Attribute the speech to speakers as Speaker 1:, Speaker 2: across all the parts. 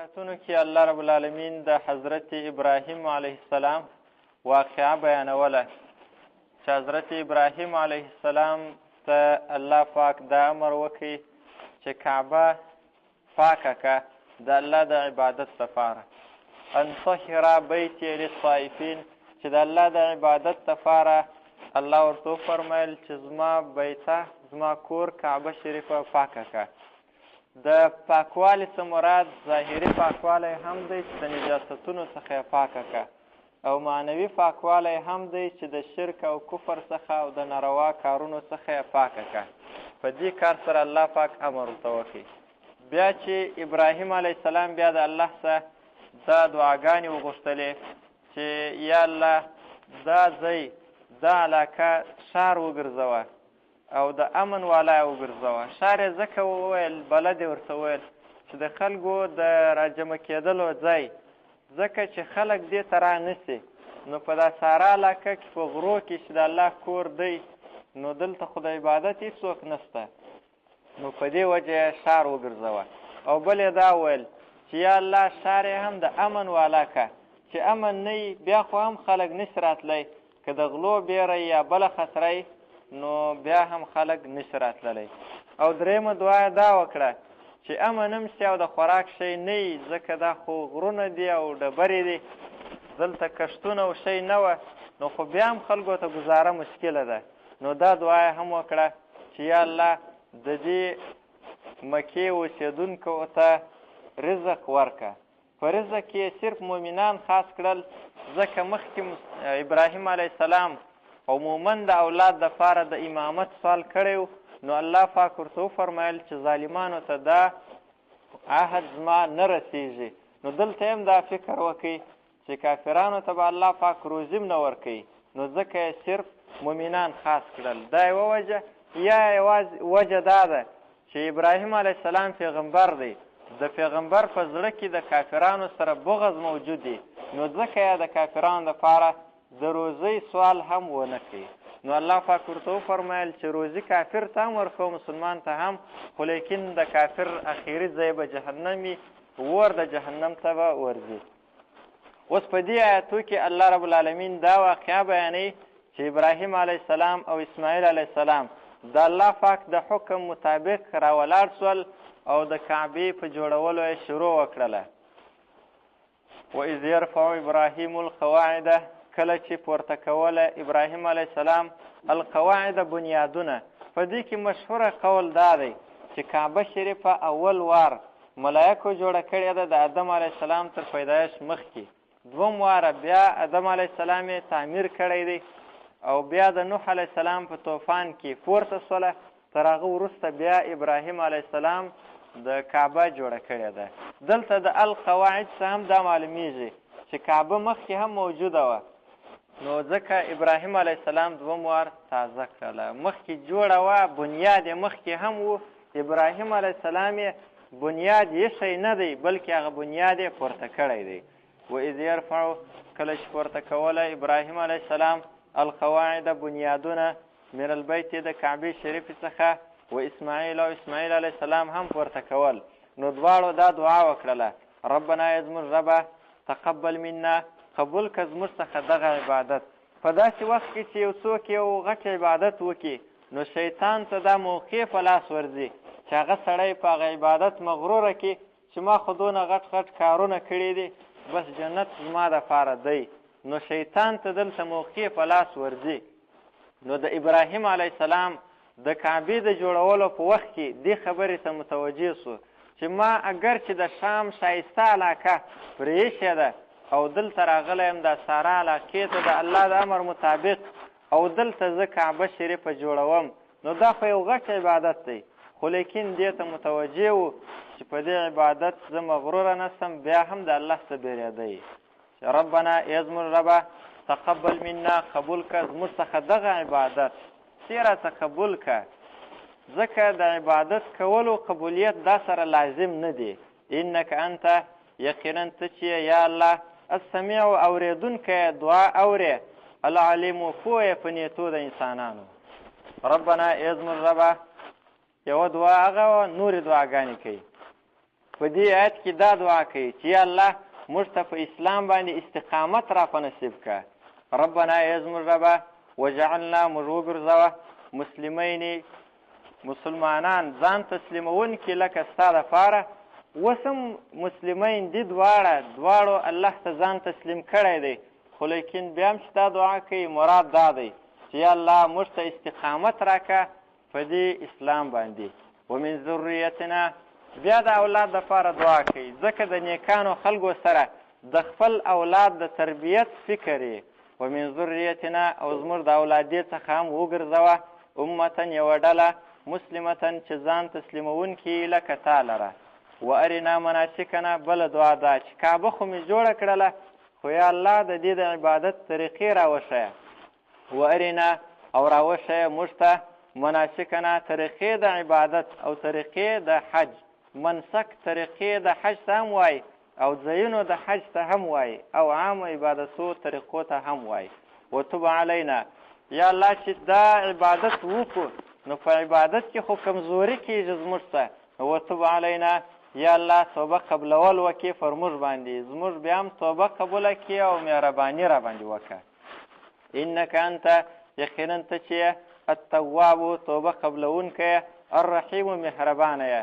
Speaker 1: آیتونو کې الله رب العالمین د حضرت ابراهیم علیه السلام واقعه بیانوله چې حضرت ابراهیم علیه السلام ته الله پاک دا امر وکړي چې کعبه پاکه که د الله د عبادت لپاره ان طهر بیتي للطائفین چې د الله د عبادت لپاره الله ورته وفرمیل چې زما بیته زما کور کعبه شریفه پاکه که د پاکوالي څه مراد ظاهري پاکوالی هم دی چې د نجاستونو څخه یې پاکه که او معنوي پاکوالی هم دی چې د شرک او کفر څخه او د ناروا کارونو څخه یې پاکه که په دې کار سره الله پاک امر ورته وکړي. بیا چې ابراهیم علیه السلام بیا د الله څخه دا دعاګانې وغوښتلې چې یا الله دا ځای دا علاقه ښار وګرځوه او د امن والا یې وګرځوه. ښار یې ځکه وویل بلد یې ورته وویل چې د خلکو د راجمع کېدلو ځای ځکه چې خلک دې ته رانسي نو په دا ساره علاقه کې په غرو کې چې د الله کور دی نو دلته خو د عبادت هېڅوک نشته نو په دې وجه یې ښار وګرځوه. او بل یې دا وویل چې یا الله ښار یې هم د امن والا که چې امن نه بیا خو هم خلک نشي راتلی که د غلو بیره یا بله خطره نو بیا هم خلک نشي راتللی. او درېیمه دعا یې دا وکړه چې امن هم شي او د خوراک شی نه وي ځکه دا خو غرونه دي او ډبرې دي دلته کښتونه او شی نه وه نو خو بیا هم خلکو ته ګزاره مشکله ده. نو دا دعا یې هم وکړه چې یا الله د دې مکې اوسېدونکو ته رزق ورکه. په رزق کې صرف مؤمنان خاص کړل ځکه مخکې ابراهیم علیه السلام عموما د اولاد دپاره د امامت سوال کړی نو الله پاک ورته وفرمیل چې ظالمانو ته دا عهد زما نه رسیږي. نو دلته هم دا فکر وکړي چې کافرانو ته به الله پاک روزي نه ورکوي نو ځکه یې صرف مؤمنان خاص کړل. دا یوه وجه. یا یوازې وجه دا ده چې ابراهیم علیه السلام پیغمبر دی د پیغمبر په زړه کې د کافرانو سره بغض موجود دی نو ځکه یې د کافرانو دپاره د روزۍ سوال هم ونه کوي. نو الله پاک ورته وفرمیل چې روزي کافر ته هم ورکوه مسلمان ته هم خو لیکن د کافر اخري ځای به جهنم وي ور د جهنم ته به ورځي. اوس په دې آیتو کې الله رب العالمین دا واقعه بیانوي چې ابراهیم علیه السلام او اسماعیل علیه السلام د الله پاک د حکم مطابق راولاړ سول او د کعبې په جوړولو یې شروع وکړله. وإذ يرفع ابراهیم القواعد کله چې پورته کوله ابراهیم علیه السلام القواعد بنیادونه. په دې کې مشهوره قول دا دی چې کعبه شریفه اول وار ملایکو جوړه کړې ده د آدم علیه السلام تر پیدایش مخکې. دوم واره بیا آدم علیه السلام یې تعمیر کړی دی او بیا د نوح علیه السلام په طوفان کې پورته سوله تر هغه وروسته بیا ابراهیم علیه السلام د کعبه جوړه کړې ده. دلته د القواعد څخه هم دا معلومیږي چې کعبه مخکې هم موجوده وه نو ځکه ابراهیم علیه السلام دوم وار تازه کړله. مخکې جوړه وه بنیاد یې مخکې هم و ابراهیم علیه السلام یې بنیاد ایښی نه دی بلکې هغه بنیاد یې پورته کړی دی. وإذ يرفع کله چې پورته کوله ابراهیم علیه السلام القواعد بنیادونه من البیت د کعبې شریفې څخه و اسماعیل او اسماعیل علیه السلام هم پورته کول نو دواړو دا دعا وکړله ربنا ای زموږ ربه تقبل منا قبول که زموږ څخه دغه عبادت. په داسې وخت کې چې یو څوک یو غټ عبادت وکړي نو شیطان ته دا موقع په لاس ورځي چې هغه سړی په هغه عبادت مغروره کړي چې ما خو دونه غټ غټ کارونه کړي دي بس جنت زما دپاره دی. نو شیطان ته دلته موقع په لاس ورځي. نو د ابراهیم علیه السلام د کعبې د جوړولو په وخت کې دې خبرې ته متوجه سو چې ما اگر چې د شام ښایسته علاقه پرېښې ده او دلته راغلی یم د ساره علاقې ته د الله د امر مطابق او دلته زه کعبه شریفه جوړوم نو دا خو یو غټ عبادت دی خو لیکن دې ته متوجه و چې په دې عبادت زه مغروره نسم بیا هم د الله څخه بیرېدی. ربنا ای زموږ ربه تقبل منا قبول که زموږ څخه دغه عبادت چې راته قبول که ځکه د عبادت کولو قبولیت دا سره لازم نه دی. انک انت یقینا ته چې یا الله السمیع اورېدونکی دعا اورې العلیم پوه په نیتو د انسانانو. ربنا ای زموږ ربه یوه دعا هغه نورې دعاګانې کوي په دې آیت کې دا دعا کوي چې یا الله موږ ته په اسلام باندې استقامت را په نصیب که. ربنا ای زموږ ربه وجعلنا موږ وګرځوه مسلمین مسلمانان ځان تسلیمونکي لکه ستا دپاره. اوس هم مسلمین دي دواړو الله ته ځان تسلیم کړی دی، خو لیکن بیا هم چې دا دعا کوي مراد دا دی چې یا الله موږ ته استقامت راکړه په دې اسلام باندې. ومن ذریتنا بیا د اولاد دپاره دعا کوي، ځکه د نیکانو خلکو سره د خپل اولاد د تربیت فکر یې. ومن ذریتنا او زموږ د اولادې څخه هم وګرځوه امتن یوه ډله مسلمتن چې ځان تسلیمونکي لکه تا لره. و ارنا مناسکنا بله دعا ده چې کعبه خو مې جوړه کړله خو یا الله د دې د عبادت طریقې راوښیه. و ارنا او راوښیه موږ ته مناسکنا طریقې د عبادت او طریقې د حج. منسک طریقې د حج ته هم وایي او ځایونو د حج ته هم وایي او عام عبادتو طریقو ته هم وایي. وتوب علینا یا الله چې دا عبادت وکړو نو په عبادت کې خو کمزوري کېږي زموږ ته. وتوب علینا یا الله توبه قبلول وکړي پر موږ باندې، زموږ بیا هم توبه قبوله کړي او مهرباني را باندې وکړه. انک انت یقینا ته چې التواب توبه قبلونکی الرحیم مهربانه یې.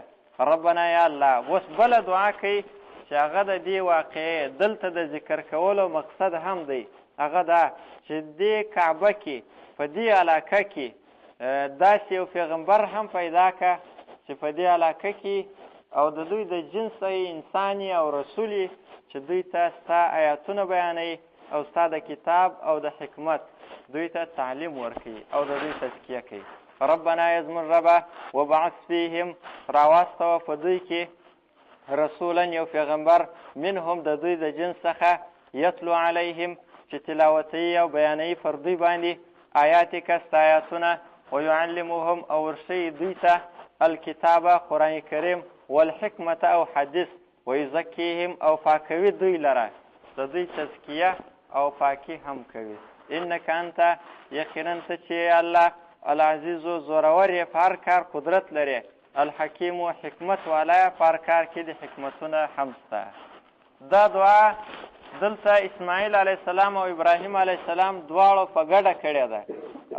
Speaker 1: ربنا یا الله اوس بله دعا کوي چې هغه د دې واقعې دلته د ذکر کولو مقصد هم دی، هغه دا چې دې کعبه کې په دې علاقه کې داسې یو پیغمبر هم پیدا که چې په دې علاقه کې او د دوی د جنس انسان او رسول چې دوی ته ستا آیاتونه بیانوي او ستا د کتاب او د حکمت دوی ته تعلیم ورکوي او د دوی تزکیه کوي. ربنا ای زموږ ربه وبعث فیهم راواستوه په دوی کې رسولا یو پیغمبر منهم د دوی د جنس څخه یتلو علیهم چې تلاوتوي او بیانوي پر دوی باندې آیاتک ستا آیاتونه ویعلمهم او ورښیي دوی ته الکتابه قرآن کریم والحکمت او حدیث ویزکیهم او پاکوي دوی لره د دوی تزکیه او پاکی هم کوي. انک انت یقینا ته چې الله العزیزو زورور یې په هر کار قدرت لري، الحکیم و حکمت والا یې په هر کار کې د حکمتونه هم شته. دا دعا دلته اسماعیل علیه السلام او ابراهیم علیه السلام دواړو په ګډه کړې ده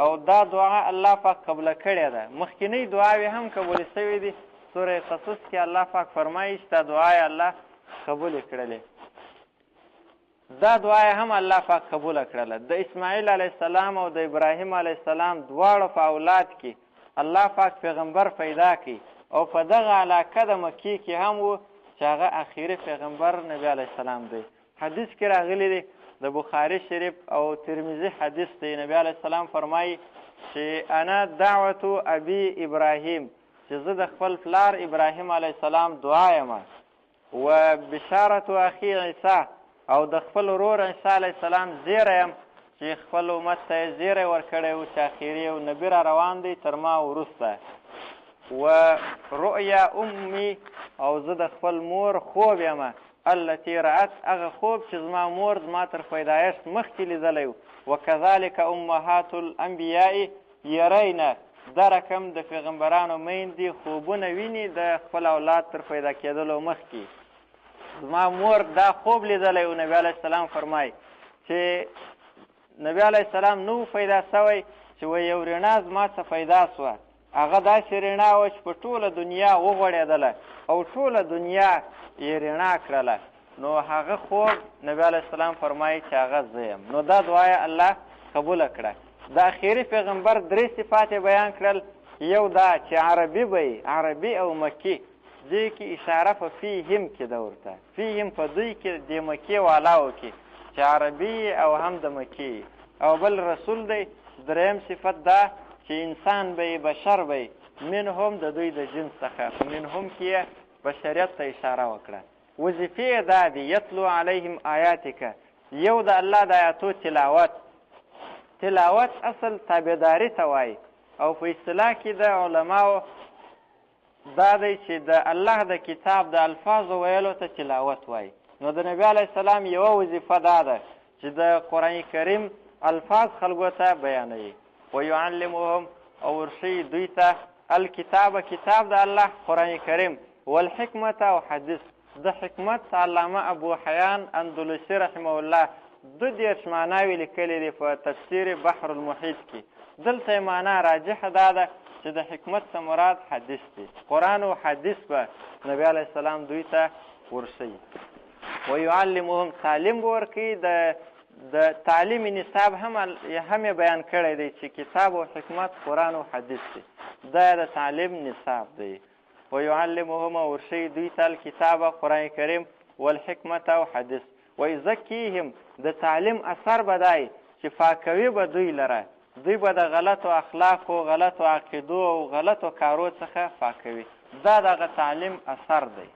Speaker 1: او دا دعا الله پاک قبله کړې ده. مخکینی دعاوې هم قبول شوې دي. سوره قصص کې الله پاک فرمایي چې دا دعا یې الله قبول کړلې. دا دعا هم الله پاک قبول کړله. د اسماعیل علیه السلام او د ابراهیم علیه السلام دواړو په اولاد کې الله پاک پیغمبر پیدا کړي او په دغه علاقه د مکې کې هم و چې هغه اخیری پیغمبر نبی علیه السلام دی. حدیث کې راغلی دی د بخاري شریف او ترمذي حدیث دی. نبی علیه السلام فرمایي چې انا دعوت ابي ابراهیم چې زه د خپل پلار ابراهیم علیه السلام دعا یم و بشارت اخي عیسی او د خپل ورور عیسی علیه السلام زیری یم چې خپل امت ته یې زیری ورکړی و چې اخري یو نبي را روان دی تر ما وروسته. و رؤیا امي او زه د خپل مور خوب یم التي رأت هغه خوب چې زما مور زما تر پیدایښت مخکې لیدلی و. وکذلک امهات الانبیاء یرین دا رقم د پیغمبرانو میندې خوبونه ویني د خپل اولاد تر پیدا کېدلو مخکې. زما مور دا خوب لیدلی و. نبی علیه السلام فرمایي چې نبی علیه السلام نو پیدا سوی چې یو رڼا زما څخه پیدا سوه. هغه داسې رڼا وه چې په ټوله دنیا وغوړېدله او ټوله دنیا یې رڼا کړله. نو هغه خوب نبی علیه السلام فرمایي چې هغه زه یم. نو دا دعا یې الله قبوله کړه. د اخیری پیغمبر درې صفات بیان کړل. یو دا چې عربي به عربي او مکی دې کې اشاره په فیهم کې ده ورته. فیهم په دوی کې د مکې والاو کې چې عربي او هم د مکې. او بل رسول دی. دریم صفت دا چې انسان به بشر به منهم د دوی د جنس څخه. منهم کې بشریت ته اشاره وکړه. وظیفې دا دی یتلو علیهم آیاتک. یو د الله د آیاتو تلاوت اصل تابعداري ته وایي او په اصطلاح کې د علماو دا دی چې د الله د کتاب د الفاظو ویلو ته تلاوت وایي. نو د نبی علیه السلام یوه وظیفه دا ده چې د قرآن کریم الفاظ خلکو ته بیانوي. ویعلمهم او ورښیي دوی ته الکتاب کتاب د الله قرآن کریم والحکمت او حدیث. د حکمت علامه ابو حیان اندلسي رحمه الله 22 معناوې لیکلې دي په تفسیر بحر المحیط کې. دلته یې معنا راجحه دا ده چې د حکمت څخه مراد حدیث دی. قرآن او حدیث به نبی علیه السلام دوی ته ورښیي. ویعلمهم تعلیم به ورکوي. د تعلیم نصاب هم یې بیان کړی دی چې کتاب او حکمت قرآن او حدیث دی. دا د تعلیم نصاب دی. ویعلمهم ورښیي دوی ته الکتاب قرآن کریم والحکمت او حدیث. ویزکیهم د تعلیم اثر به دی چې پاکوي به دوی لره. دوی به د غلطو اخلاقو، غلطو عقیدو او غلطو کارو څخه پاکوي. دا دغه تعلیم اثر دی.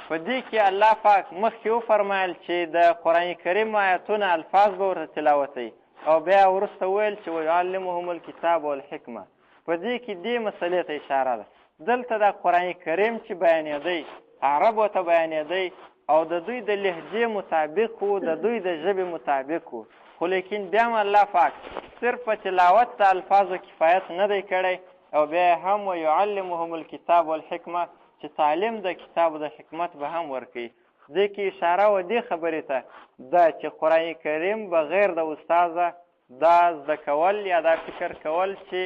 Speaker 1: په دې کې الله پاک مخکې وفرمایل چې د قرآن کریم آیتونه الفاظ به ورته تلاوتوي او بیا وروسته ویل چې ویعلمهم الکتاب والحکمه. په دې کې دې مسلې ته اشاره ده. دلته د قرآن کریم چې بیانېدی عربو ته بیانېدی او د دوی د لهجې مطابق و، د دوی د ژبې مطابق و، خو لیکن بیا هم الله پاک صرف په تلاوت د الفاظو کفایت نه دی کړی او بیا هم ویعلمهم الکتاب والحکمه چې تعلیم د کتاب د حکمت به هم ورکوي. دې کې اشاره و دې خبرې ته ده چې قرآن کریم بغیر د استاذه دا زده کول یا دا فکر کول چې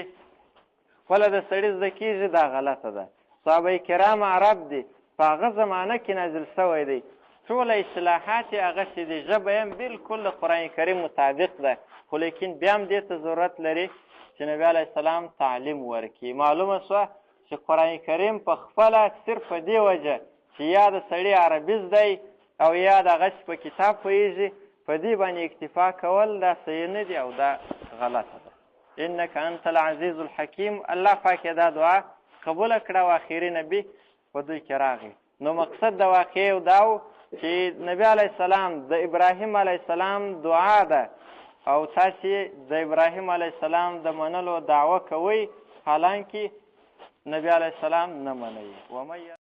Speaker 1: خپله د سړي زده کېږي دا غلطه ده. صحابه کرام عرب دي، په هغه زمانه کې نازل شوی دی. ټوله اصلاحات یې هغه چې د ژبه یې بلکل د قرآن کریم مطابق ده، خو لیکن بیا هم دې ته ضرورت لري چې نبي علیه السلام تعلیم ورکړي. معلومه شوه چې قرآن کریم په خپله صرف په دې وجه چې یا د سړي عربي زده او یا د هغه چې په کتاب پوهېږي، په دې باندې اکتفا کول دا صحیح نه دی او دا غلطه ده. انک انت العزیز الحکیم. الله پاک دا دعا قبوله کړه او آخري نبي په دوی کې راغی. نو مقصد د واقعې دا و چې نبی علیه السلام د ابراهیم علیه السلام دعا ده او تاسې د ابراهیم علیه السلام د منلو دعوه کوئ، حالانکه نبی علیه السلام نه منئ.